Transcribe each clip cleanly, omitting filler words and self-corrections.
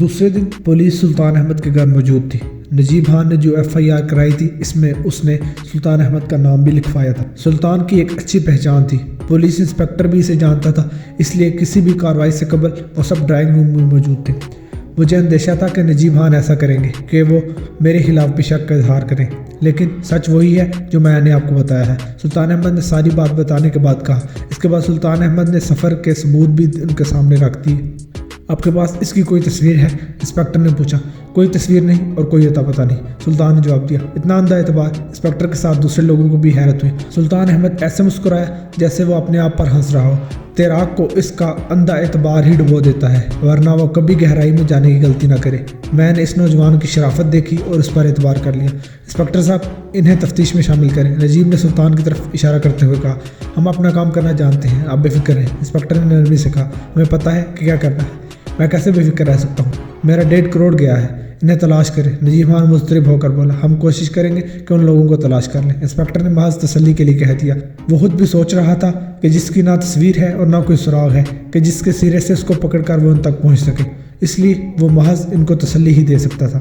دوسرے دن پولیس سلطان احمد کے گھر موجود تھی۔ نجیب خان نے جو FIR کرائی تھی اس میں اس نے سلطان احمد کا نام بھی لکھوایا تھا۔ سلطان کی ایک اچھی پہچان تھی، پولیس انسپکٹر بھی اسے جانتا تھا، اس لیے کسی بھی کارروائی سے قبل وہ سب ڈرائنگ روم میں موجود تھے۔ مجھے اندیشہ تھا کہ نجیب خان ایسا کریں گے کہ وہ میرے خلاف بھی شک کا اظہار کریں، لیکن سچ وہی ہے جو میں نے آپ کو بتایا ہے۔ سلطان احمد نے ساری بات بتانے کے بعد کہا۔ اس کے بعد سلطان احمد نے سفر کے ثبوت بھی ان کے سامنے رکھ دی۔ آپ کے پاس اس کی کوئی تصویر ہے؟ انسپکٹر نے پوچھا۔ کوئی تصویر نہیں اور کوئی اتا پتہ نہیں، سلطان نے جواب دیا۔ اتنا اندھا اعتبار؟ انسپکٹر کے ساتھ دوسرے لوگوں کو بھی حیرت ہوئی۔ سلطان احمد ایسے مسکرایا جیسے وہ اپنے آپ پر ہنس رہا ہو۔ تیراک کو اس کا اندھا اعتبار ہی ڈبو دیتا ہے، ورنہ وہ کبھی گہرائی میں جانے کی غلطی نہ کرے۔ میں نے اس نوجوان کی شرافت دیکھی اور اس پر اعتبار کر لیا۔ انسپکٹر صاحب، انہیں تفتیش میں شامل کریں، نجیب نے سلطان کی طرف اشارہ کرتے ہوئے کہا۔ ہم اپنا کام کرنا جانتے ہیں، آپ بے فکر رہیں، انسپکٹر نے نرمی سے کہا۔ ہمیں پتہ ہے کہ کیا کرنا ہے۔ میں کیسے بے فکر رہ سکتا ہوں؟ میرا 1.5 کروڑ گیا ہے، انہیں تلاش کریں، نجیب خان مضطرب ہو کر بولا۔ ہم کوشش کریں گے کہ ان لوگوں کو تلاش کر لیں، انسپکٹر نے محض تسلی کے لیے کہہ دیا۔ وہ خود بھی سوچ رہا تھا کہ جس کی نہ تصویر ہے اور نہ کوئی سراغ ہے کہ جس کے سرے سے اس کو پکڑ کر وہ ان تک پہنچ سکے، اس لیے وہ محض ان کو تسلی ہی دے سکتا تھا۔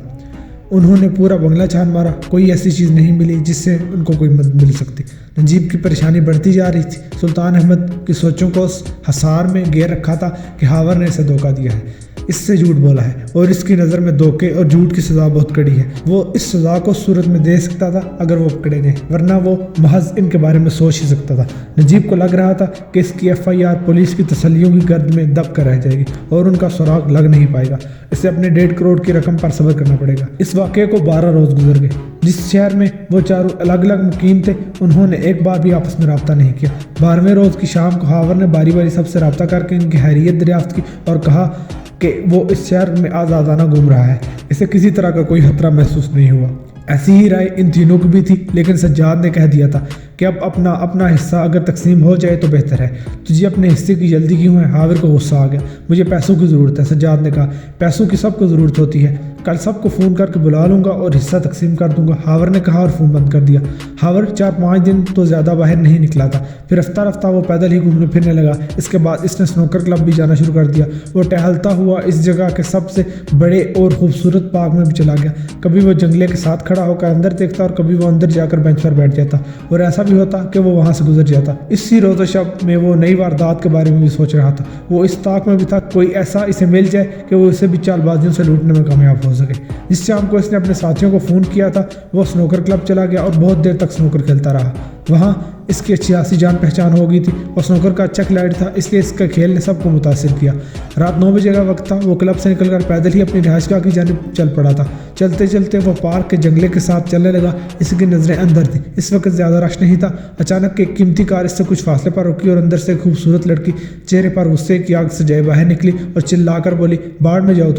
انہوں نے پورا بنگلہ چھان مارا، کوئی ایسی چیز نہیں ملی جس سے ان کو کوئی مدد مل سکتی۔ نجیب کی پریشانی بڑھتی جا رہی تھی۔ سلطان احمد کی سوچوں کو اس حصار میں گیر رکھا تھا کہ ہاور نے اسے دھوکہ دیا ہے، اس سے جھوٹ بولا ہے اور اس کی نظر میں دھوکے اور جھوٹ کی سزا بہت کڑی ہے۔ وہ اس سزا کو صورت میں دے سکتا تھا اگر وہ پکڑے گئے، ورنہ وہ محض ان کے بارے میں سوچ ہی سکتا تھا۔ نجیب کو لگ رہا تھا کہ اس کی FIR پولیس کی تسلیوں کی گرد میں دب کر رہ جائے گی اور ان کا سراغ لگ نہیں پائے گا۔ اسے اپنے 1.5 کروڑ کی رقم پر صبر کرنا پڑے گا۔ اس واقعے کو 12 روز گزر گئے۔ جس شہر میں وہ چاروں الگ الگ مقیم تھے، انہوں نے ایک بار بھی آپس میں رابطہ نہیں کیا۔ 12ویں روز کی شام کو ہاور نے باری باری سب سے رابطہ کر کے ان کی خیریت دریافت کی اور کہا کہ وہ اس شہر میں آزادانہ گھوم رہا ہے، اسے کسی طرح کا کوئی خطرہ محسوس نہیں ہوا۔ ایسی ہی رائے ان تینوں کی بھی تھی، لیکن سجاد نے کہہ دیا تھا کہ اب اپنا حصہ اگر تقسیم ہو جائے تو بہتر ہے۔ تجھے اپنے حصے کی جلدی کیوں ہے؟ ہاور کو غصہ آ گیا۔ مجھے پیسوں کی ضرورت ہے، سجاد نے کہا۔ پیسوں کی سب کو ضرورت ہوتی ہے، کل سب کو فون کر کے بلا لوں گا اور حصہ تقسیم کر دوں گا، ہاور نے کہا اور فون بند کر دیا۔ ہاور 4-5 دن تو زیادہ باہر نہیں نکلا تھا، پھر رفتہ رفتہ وہ پیدل ہی گھومنے پھرنے لگا۔ اس کے بعد اس نے سنوکر کلب بھی جانا شروع کر دیا۔ وہ ٹہلتا ہوا اس جگہ کے سب سے بڑے اور خوبصورت پارک میں بھی چلا گیا۔ کبھی وہ جنگلے کے ساتھ کھڑا ہو کر اندر دیکھتا اور کبھی وہ اندر جا کر بینچ پر بیٹھ جاتا، اور ایسا بھی ہوتا کہ وہ وہاں سے گزر جاتا۔ اسی روز و شب میں وہ نئی واردات کے بارے میں بھی سوچ رہا تھا۔ وہ اس طاق میں بھی تھا کوئی ایسا اسے مل جائے کہ وہ اسے بھی چال بازیوں سے لوٹنے میں کامیاب ہو سکے۔ جس شام کو اس نے اپنے ساتھیوں کو فون کیا تھا، وہ سنوکر کلب چلا گیا اور بہت دیر تک سنوکر کھیلتا رہا۔ وہاں اس کی اچھی خاصی جان پہچان ہو گئی تھی اور سنوکر کا اچھا کھلاڑی تھا، اس لیے اس کے کھیل نے سب کو متاثر کیا۔ رات 9 بجے کا وقت تھا۔ وہ کلب سے نکل کر پیدل ہی اپنی رہائش گاہ کی جانب چل پڑا تھا۔ چلتے چلتے وہ پارک کے جنگلے کے ساتھ چلنے لگا۔ اس کی نظریں اندر تھیں، اس وقت زیادہ رش نہیں تھا۔ اچانک ایک قیمتی کار اس سے کچھ فاصلے پر رکی اور اندر سے ایک خوبصورت لڑکی چہرے پر غصے کی آگ سے جائے باہر نکلی اور چلا کر بولی، باڑ میں جاؤ،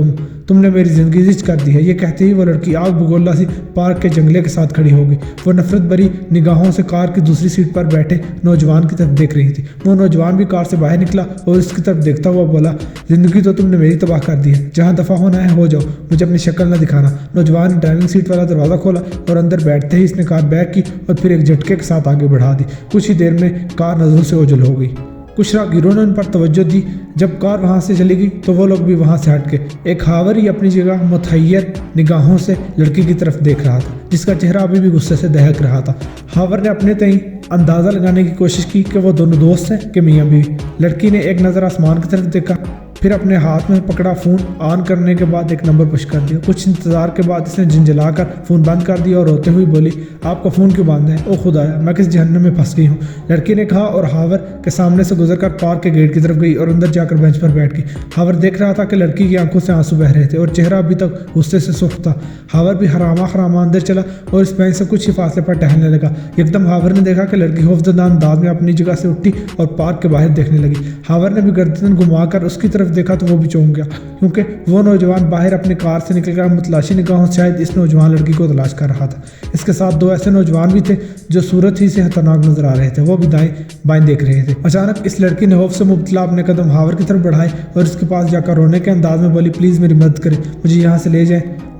تم نے میری زندگی زچ کر دی ہے۔ یہ کہتے ہی وہ لڑکی آگ بگولا سی پارک کے جنگلے کے ساتھ کھڑی ہو گئی۔ وہ نفرت بھری نگاہوں سے کار کی دوسری سیٹ پر بیٹھے نوجوان کی طرف دیکھ رہی تھی۔ وہ نوجوان بھی کار سے باہر نکلا اور اس کی طرف دیکھتا ہوا بولا، زندگی تو تم نے میری تباہ کر دی ہے، جہاں دفع ہونا ہے ہو جاؤ، مجھے اپنی شکل نہ دکھانا۔ نوجوان نے ڈرائیونگ سیٹ والا دروازہ کھولا اور اندر بیٹھتے ہی اس نے کار بیک کی اور پھر ایک جھٹکے کے ساتھ آگے بڑھا دی۔ کچھ ہی دیر میں کار نظروں سے اوجھل ہو گئی۔ کچھ راہگیروں نے ان پر توجہ دی۔ جب کار وہاں سے چلی گئی تو وہ لوگ بھی وہاں سے ہٹ گئے۔ ایک ہاور ہی اپنی جگہ متحیر نگاہوں سے لڑکی کی طرف دیکھ رہا تھا، جس کا چہرہ ابھی بھی غصے سے دہک رہا تھا۔ ہاور نے اپنے تئیں اندازہ لگانے کی کوشش کی کہ وہ دونوں دوست ہیں کہ میاں بیوی۔ لڑکی نے ایک نظر آسمان کی طرف دیکھا، پھر اپنے ہاتھ میں پکڑا فون آن کرنے کے بعد ایک نمبر پش کر دیا۔ کچھ انتظار کے بعد اس نے جھنجھلا کر فون بند کر دیا اور روتے ہوئی بولی، آپ کا فون کیوں بند ہے؟ او خدایا، میں کس جہنم میں پھنس گئی ہوں، لڑکی نے کہا اور ہاور کے سامنے سے گزر کر پارک کے گیٹ کی طرف گئی اور اندر جا کر بینچ پر بیٹھ گئی۔ ہاور دیکھ رہا تھا کہ لڑکی کی آنکھوں سے آنسو بہہ رہے تھے اور چہرہ ابھی تک غصے سے سرخ تھا۔ ہاور بھی حرامہ اندر چلا اور اس بینچ سے کچھ ہی فاصلے پر ٹہلنے لگا۔ یکدم ہاور نے دیکھا کہ لڑکی خوفزدہ انداز میں اپنی جگہ سے اٹھی اور پارک کے باہر دیکھنے لگی۔ ہاور نے بھی گردن گھما کر اس کی طرف دیکھا تو وہ بھی چونک گیا، کیونکہ وہ نوجوان باہر اپنی کار سے نکل کر متلاشی نگاہوں سے شاید اس نوجوان لڑکی کو تلاش کر رہا تھا۔ اس کے ساتھ 2 ایسے نوجوان بھی تھے جو صورت ہی سے خطرناک نظر آ رہے تھے، وہ بھی دائیں بائیں دیکھ رہے تھے۔ اچانک اس لڑکی نے خوف سے مبتلا اپنے قدم ہاور کی طرف بڑھائے اور اس کے پاس جا کر رونے کے انداز میں بولی، پلیز میری مدد کریں، مجھے یہاں سے لے جائیں۔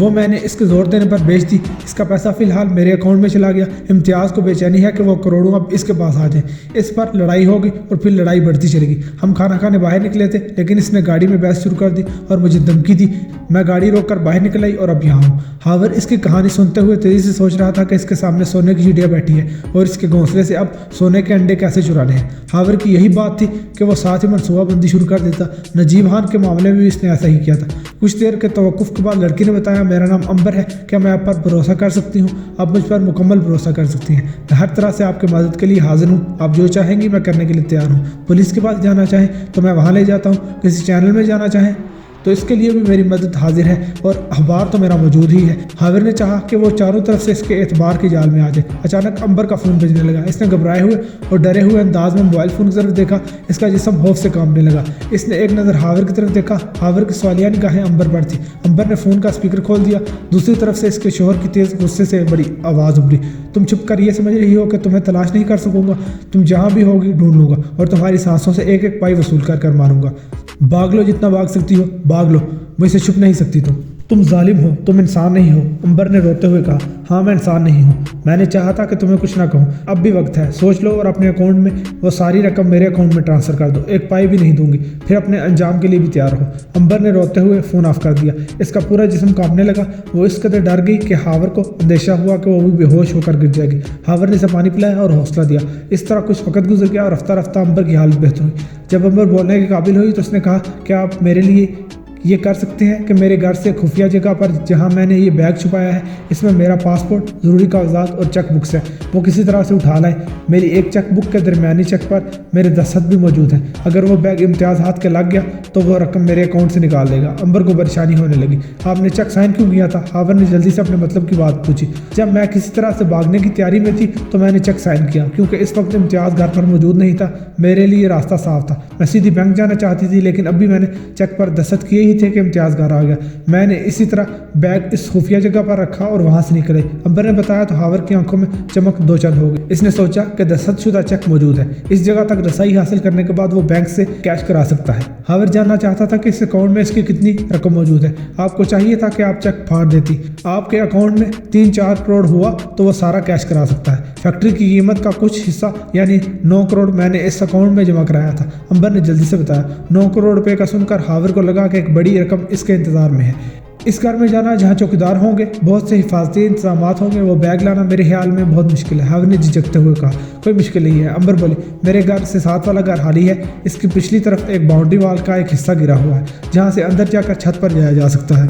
وہ میں نے اس کے زور دینے پر بیچ دی، اس کا پیسہ فی الحال میرے اکاؤنٹ میں چلا گیا۔ امتیاز کو بے چینی ہے کہ وہ کروڑوں اب اس کے پاس آ جائیں۔ اس پر لڑائی ہوگی اور پھر لڑائی بڑھتی چلے گی۔ ہم کھانا کھانے باہر نکلے تھے لیکن اس نے گاڑی میں بحث شروع کر دی اور مجھے دھمکی دی۔ میں گاڑی روک کر باہر نکل آئی اور اب یہاں ہوں۔ ہاور اس کی کہانی سنتے ہوئے تیزی سے سوچ رہا تھا کہ اس کے سامنے سونے کی چڑیا بیٹھی ہے اور اس کے گھونسلے سے اب سونے کے انڈے کیسے چرانے ہیں۔ ہاور کی یہی بات تھی کہ وہ ساتھ ہی منصوبہ بندی شروع کر دیتا۔ نجیب خان کے معاملے میں بھی اس نے ایسا ہی کیا تھا۔ کچھ دیر کے توقف کے بعد لڑکی نے بتایا، میرا نام امبر ہے، کیا میں آپ پر بھروسہ کر سکتی ہوں؟ آپ مجھ پر مکمل بھروسہ کر سکتی ہیں۔ میں ہر طرح سے آپ کی مدد کے لیے حاضر ہوں۔ آپ جو چاہیں گی میں کرنے کے لیے تیار ہوں۔ پولیس کے پاس جانا چاہیں تو میں وہاں لے جاتا ہوں، کسی چینل میں جانا چاہیں تو اس کے لیے بھی میری مدد حاضر ہے اور اخبار تو میرا موجود ہی ہے۔ ہاور نے چاہا کہ وہ چاروں طرف سے اس کے اعتبار کے جال میں آ جائے۔ اچانک امبر کا فون بجنے لگا۔ اس نے گھبرائے ہوئے اور ڈرے ہوئے انداز میں موبائل فون کی طرف دیکھا۔ اس کا جسم خوف سے کانپنے لگا۔ اس نے ایک نظر ہاور کی طرف دیکھا۔ ہاور کی سوالیہ نگاہیں امبر پر تھی۔ امبر نے فون کا اسپیکر کھول دیا۔ دوسری طرف سے اس کے شوہر کی تیز غصے سے بڑی آواز ابھری، تم چھپ کر یہ سمجھ رہی ہو کہ تمہیں تلاش نہیں کر سکوں گا؟ تم جہاں بھی ہوگی ڈھونڈ لوں گا اور تمہاری سانسوں سے ایک ایک پائی وصول کر ماروں گا۔ بھاگ لو، جتنا بھاگ سکتی ہو بھاگ لو، مجھ سے چھپ نہیں سکتی تم ظالم ہو، تم انسان نہیں ہو۔ امبر نے روتے ہوئے کہا، ہاں میں انسان نہیں ہوں، میں نے چاہا تھا کہ تمہیں کچھ نہ کہوں۔ اب بھی وقت ہے، سوچ لو اور اپنے اکاؤنٹ میں وہ ساری رقم میرے اکاؤنٹ میں ٹرانسفر کر دو، ایک پائی بھی نہیں دوں گی، پھر اپنے انجام کے لیے بھی تیار ہو۔ امبر نے روتے ہوئے فون آف کر دیا۔ اس کا پورا جسم کانپنے لگا۔ وہ اس قدر ڈر گئی کہ ہاور کو اندیشہ ہوا کہ وہ بھی بے ہوش ہو کر گر جائے گی۔ ہاور نے اسے پانی پلایا اور حوصلہ دیا۔ اس طرح کچھ وقت گزر گیا اور رفتہ رفتہ امبر کی حالت بہتر ہوئی۔ جب امبر بولنے کے قابل ہوئی تو اس نے کہا، کیا آپ میرے لیے یہ کر سکتے ہیں کہ میرے گھر سے خفیہ جگہ پر جہاں میں نے یہ بیگ چھپایا ہے، اس میں میرا پاسپورٹ، ضروری کاغذات اور چیک بکس ہے، وہ کسی طرح سے اٹھا لائیں۔ میری ایک چیک بک کے درمیانی چیک پر میرے دستخط بھی موجود ہیں۔ اگر وہ بیگ امتیاز ہاتھ کے لگ گیا تو وہ رقم میرے اکاؤنٹ سے نکال لے گا۔ امبر کو پریشانی ہونے لگی۔ آپ نے چیک سائن کیوں کیا تھا؟ ہاور نے جلدی سے اپنے مطلب کی بات پوچھی۔ جب میں کسی طرح سے بھاگنے کی تیاری میں تھی تو میں نے چیک سائن کیا، کیونکہ اس وقت امتیاز گھر پر موجود نہیں تھا۔ میرے لیے راستہ صاف تھا، میں سیدھی بینک جانا چاہتی تھی، لیکن اب بھی میں نے چیک پر دستخط کیے ہی تھے کہ امتیاز گھر آ گیا۔ میں نے اسی طرح بیگ اس خفیہ جگہ پر رکھا اور وہاں سے نکلے۔ امبر نے بتایا تو ہاور کی آنکھوں میں چمک دو چند ہو گئی۔ اس نے سوچا کہ دستخط شدہ چیک موجود ہے، اس جگہ تک رسائی حاصل کرنے کے بعد وہ بینک سے کیش کرا سکتا ہے۔ ہاور جاننا چاہتا تھا کہ اس اکاؤنٹ میں اس کی کتنی رقم موجود ہے۔ آپ کو چاہیے تھا کہ آپ چیک پھاڑ دیتی۔ آپ کے اکاؤنٹ میں 3-4 کروڑ ہوا تو وہ سارا کیش کرا سکتا ہے۔ فیکٹری کی قیمت کا کچھ حصہ یعنی 9 کروڑ میں نے اس اکاؤنٹ میں جمع کرایا تھا، امبر نے جلدی سے بتایا۔ 9 کروڑ روپے کا سن کر ہاور کو لگا کہ ایک بڑی رقم اس کے انتظار میں ہے۔ اس گھر میں جانا جہاں چوکیدار ہوں گے، بہت سے حفاظتی انتظامات ہوں گے، وہ بیگ لانا میرے خیال میں بہت مشکل ہے۔ ہاور نے جھجکتے ہوئے کہا، کوئی مشکل نہیں ہے۔ امبر بولی، میرے گھر سے ساتھ والا گھر خالی ہے، اس کی پچھلی طرف ایک باؤنڈری وال کا ایک حصہ گرا ہوا ہے جہاں سے اندر جا کر چھت پر جایا جا سکتا ہے۔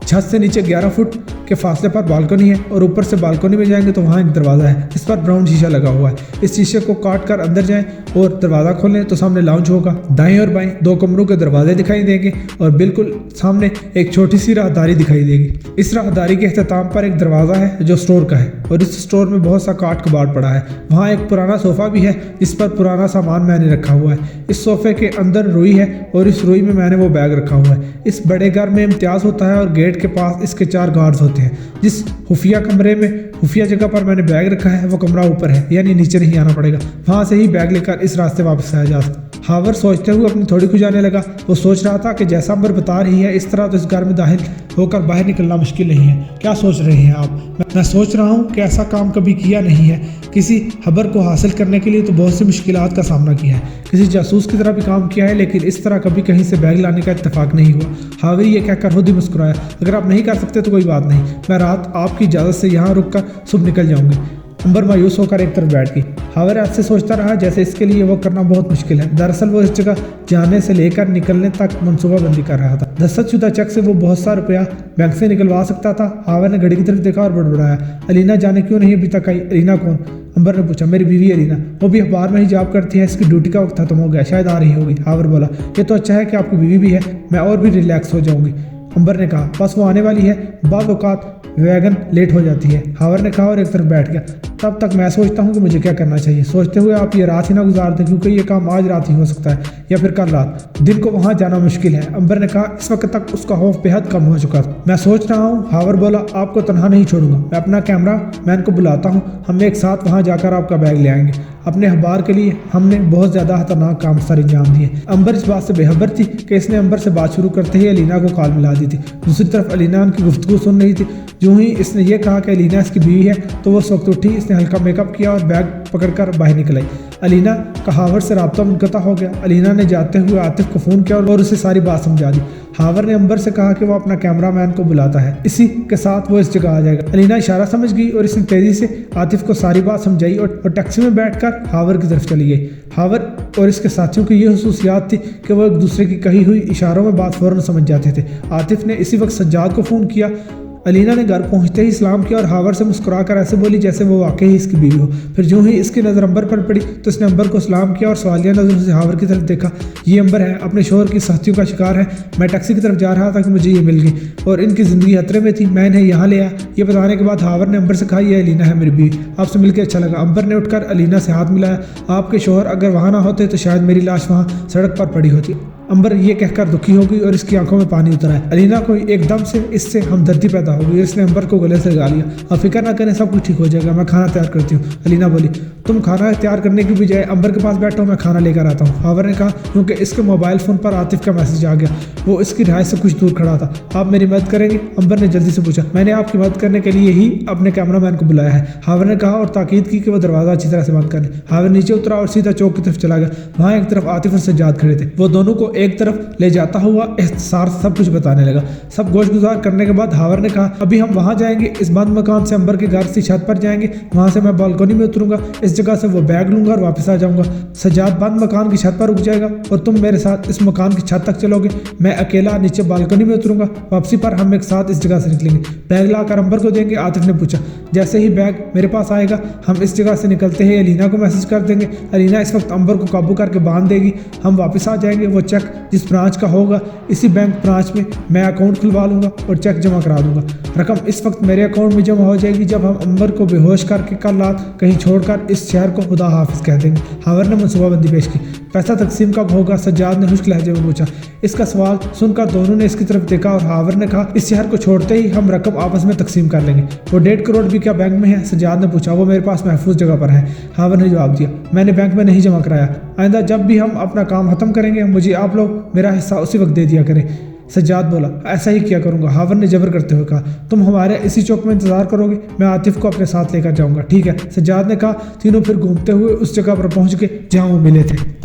چھت سے نیچے 11 فٹ کے فاصلے پر بالکنی ہے اور اوپر سے بالکنی میں جائیں گے تو وہاں ایک دروازہ ہے، اس پر براؤن شیشہ لگا ہوا ہے۔ اس شیشے کو کاٹ کر اندر جائیں اور دروازہ کھولیں تو سامنے لاؤنج ہوگا۔ دائیں اور بائیں 2 کمروں کے دروازے دکھائی دیں گے اور بالکل سامنے ایک چھوٹی سی راہداری دکھائی دے گی۔ اس راہداری کے اختتام پر ایک دروازہ ہے جو اسٹور کا ہے اور اس اسٹور میں بہت سا کاٹ کباڑ پڑا ہے۔ وہاں ایک پرانا صوفہ بھی ہے جس پر پرانا سامان میں نے رکھا ہوا ہے۔ اس صوفے کے اندر روئی ہے اور اس روئی میں نے وہ بیگ رکھا ہوا ہے۔ اس بڑے گھر میں امتیاز ہوتا ہے اور گیٹ کے پاس اس کے 4 گارڈز ہوتے ہیں۔ جس خفیہ کمرے میں خفیہ جگہ پر میں نے بیگ رکھا ہے وہ کمرہ اوپر ہے، یعنی نیچے نہیں آنا پڑے گا، وہاں سے ہی بیگ لے کر اس راستے واپس آیا جا سکتا۔ ہاور سوچتے ہوئے اپنی تھوڑی کھجانے لگا۔ وہ سوچ رہا تھا کہ جیسا امبر بتا رہی ہے اس طرح تو اس گھر میں داخل ہو کر باہر نکلنا مشکل نہیں ہے۔ کیا سوچ رہے ہیں آپ؟ میں سوچ رہا ہوں کہ ایسا کام کبھی کیا نہیں ہے۔ کسی خبر کو حاصل کرنے کے لیے تو بہت سی مشکلات کا سامنا کیا ہے، کسی جاسوس کی طرح بھی کام کیا ہے، لیکن اس طرح کبھی کہیں سے بیگ لانے کا اتفاق نہیں ہوا۔ ہاور یہ کہہ کر خود ہی مسکرایا، اگر آپ نہیں کر سکتے تو کوئی بات نہیں، میں رات آپ کی اجازت سے یہاں رک کر صبح نکل جاؤں گی۔ امبر مایوس ہو کر ایک طرف بیٹھ گئی۔ ہاور ایسے سوچتا رہا جیسے اس کے لیے وہ کرنا بہت مشکل ہے۔ دراصل وہ اس جگہ جانے سے لے کر نکلنے تک منصوبہ بندی کر رہا تھا۔ دستخط شدہ چیک سے وہ بہت سا روپیہ بینک سے نکلوا سکتا تھا۔ ہاور نے گھڑی کی طرف دیکھا اور بڑبڑایا، الینا جانے کیوں نہیں ابھی تک آئی؟ الینا کون؟ امبر نے پوچھا، میری بیوی الینا، وہ بھی اخبار میں ہی جاب کرتی ہے، اس کی ڈیوٹی کا وقت ختم ہو گیا، شاید آ رہی ہوگی۔ ہاور بولا، یہ تو اچھا ہے کہ آپ کی بیوی بھی ہے، میں اور بھی ریلیکس ہو جاؤں گی۔ امبر نے کہا، بس وہ آنے والی ہے، بعض اوقات ویگن لیٹ ہو جاتی ہے۔ ہاور نے کہا اور ایک طرف بیٹھ گیا۔ تب تک میں سوچتا ہوں کہ مجھے کیا کرنا چاہیے۔ سوچتے ہوئے آپ یہ رات ہی نہ گزار دیں، کیونکہ یہ کام آج رات ہی ہو سکتا ہے یا پھر کل رات، دن کو وہاں جانا مشکل ہے۔ امبر نے کہا، اس وقت تک اس کا خوف بے حد کم ہو چکا تھا۔ میں سوچ رہا ہوں، ہاور بولا، آپ کو تنہا نہیں چھوڑوں گا، میں اپنا کیمرہ مین کو بلاتا ہوں، ہم ایک ساتھ وہاں جا کر آپ کا بیگ لے آئیں گے۔ اپنے اخبار کے لیے ہم نے بہت زیادہ خطرناک کام سر انجام دیے۔ امبر اس بات سے بے خبر تھی کہ اس نے امبر سے بات شروع کرتے ہی الینا کو کال ملا دی تھی۔ دوسری طرف الینا ان کی گفتگو سن رہی تھی۔ جو ہی اس نے یہ کہا کہ الینا اس کی بیوی ہے تو وہ اس وقت اٹھی، اس نے ہلکا میک اپ کیا اور بیگ پکڑ کر باہر نکل آئی۔ الینا کا ہاور سے رابطہ منقطع ہو گیا۔ الینا نے جاتے ہوئے عاطف کو فون کیا اور اسے ساری بات سمجھا دی۔ ہاور نے امبر سے کہا کہ وہ اپنا کیمرہ مین کو بلاتا ہے، اسی کے ساتھ وہ اس جگہ آ جائے گا۔ الینا اشارہ سمجھ گئی اور اس نے تیزی سے عاطف کو ساری بات سمجھائی اور ٹیکسی میں بیٹھ کر ہاور کی طرف چلی گئی۔ ہاور اور اس کے ساتھیوں کی یہ خصوصیات تھی کہ وہ ایک دوسرے کی کہی ہوئی اشاروں میں بات فوراً سمجھ جاتے تھے۔ عاطف نے اسی وقت سجاد کو فون کیا۔ الینا نے گھر پہنچتے ہی سلام کیا اور ہاور سے مسکرا کر ایسے بولی جیسے وہ واقعی اس کی بیوی ہو۔ پھر جو ہی اس کی نظر امبر پر پڑی تو اس نے امبر کو سلام کیا اور سوالیہ نظروں سے ہاور کی طرف دیکھا۔ یہ امبر ہے، اپنے شوہر کی سختیوں کا شکار ہے۔ میں ٹیکسی کی طرف جا رہا تھا کہ مجھے یہ مل گئی اور ان کی زندگی خطرے میں تھی، میں انہیں یہاں لے آیا۔ یہ بتانے کے بعد ہاور نے امبر سے کہا، یہ الینا ہے میری بیوی، آپ سے مل کے اچھا لگا۔ امبر نے اٹھ کر الینا سے ہاتھ ملایا۔ آپ کے شوہر اگر وہاں نہ ہوتے تو شاید میری لاش وہاں سڑک پر پڑی ہوتی۔ امبر یہ کہہ کر دکھی ہو گئی اور اس کی آنکھوں میں پانی اتر آیا۔ الینا کو ایک دم سے اس سے ہمدردی پیدا ہو گئی اور اس نے امبر کو گلے سے لگا لیا۔ آپ فکر نہ کریں، سب کچھ ٹھیک ہو جائے گا، میں کھانا تیار کرتی ہوں۔ الینا بولی، تم کھانا تیار کرنے کی بجائے امبر کے پاس بیٹھو، میں کھانا لے کر آتا ہوں۔ ہاور نے کہا کیونکہ اس کے موبائل فون پر عاطف کا میسج آ گیا، وہ اس کی رہائش سے کچھ دور کھڑا تھا۔ آپ میری مدد کریں گے؟ امبر نے جلدی سے پوچھا۔ میں نے آپ کی مدد کرنے کے لیے ہی اپنے کیمرہ مین کو بلایا ہے، ہاور نے کہا اور تاکید کی کہ وہ دروازہ اچھی طرح سے بند کر لیں۔ ہاور نیچے اترا اور سیدھا چوک کی طرف چلا گیا۔ وہاں ایک طرف عاطف اور سجاد کھڑے تھے۔ وہ دونوں کو ایک طرف لے جاتا ہوا اختصار سب کچھ بتانے لگا۔ سب گوش گزار کرنے کے بعد ہاور نے کہا، ابھی ہم وہاں جائیں گے، اس بند مکان سے امبر کے گھر سے چھت پر جائیں گے، وہاں سے میں بالکونی میں اتروں گا، اس جگہ سے وہ بیگ لوں گا اور واپس آ جاؤں گا۔ سجاد بند مکان کی چھت پر رک جائے گا اور تم میرے ساتھ اس مکان کی چھت تک چلو گے، میں اکیلا نیچے بالکونی میں اتروں گا۔ واپسی پر ہم ایک ساتھ اس جگہ سے نکلیں گے۔ بیگ لا کر امبر کو دیں گے؟ عاطف نے پوچھا۔ جیسے ہی بیگ میرے پاس آئے گا ہم اس جگہ سے نکلتے ہیں الینا کو میسج کر دیں گے۔ الینا اس وقت امبر کو قابو کر کے باندھ دے گی، ہم واپس آ جائیں گے۔ وہ چیک جس برانچ کا ہوگا اسی بینک برانچ میں اکاؤنٹ کھلوا لوں گا اور چیک جمع کرا دوں گا۔ رقم اس وقت میرے اکاؤنٹ میں جمع ہو جائے گی جب ہم امبر کو بے ہوش کر کے کل رات کہیں چھوڑ کر اس شہر کو خدا حافظ کہہ دیں گے۔ ہاور نے منصوبہ بندی پیش کی۔ پیسہ تقسیم کب ہوگا؟ سجاد نے خشک لہجے میں پوچھا۔ اس کا سوال سن کر دونوں نے اس کی طرف دیکھا اور ہاور نے کہا، اس شہر کو چھوڑتے ہی ہم رقم آپس میں تقسیم کر لیں گے۔ وہ 1.5 کروڑ بھی کیا بینک میں ہے؟ سجاد نے پوچھا۔ وہ میرے پاس محفوظ جگہ پر ہے، ہاور نے جواب دیا، میں نے بینک میں نہیں جمع کرایا۔ آئندہ جب بھی ہم اپنا کام ختم کریں گے مجھے آپ لوگ میرا حصہ اسی وقت دے دیا کریں۔ سجاد بولا، ایسا ہی کیا کروں گا۔ ہاور نے جبر کرتے ہوئے کہا، تم ہمارے اسی چوک میں انتظار کرو گے، میں عاطف کو اپنے ساتھ لے کر جاؤں گا، ٹھیک ہے؟ سجاد نے کہا۔ تینوں پھر گھومتے ہوئے اس جگہ پر پہنچ گئے جہاں وہ ملے تھے۔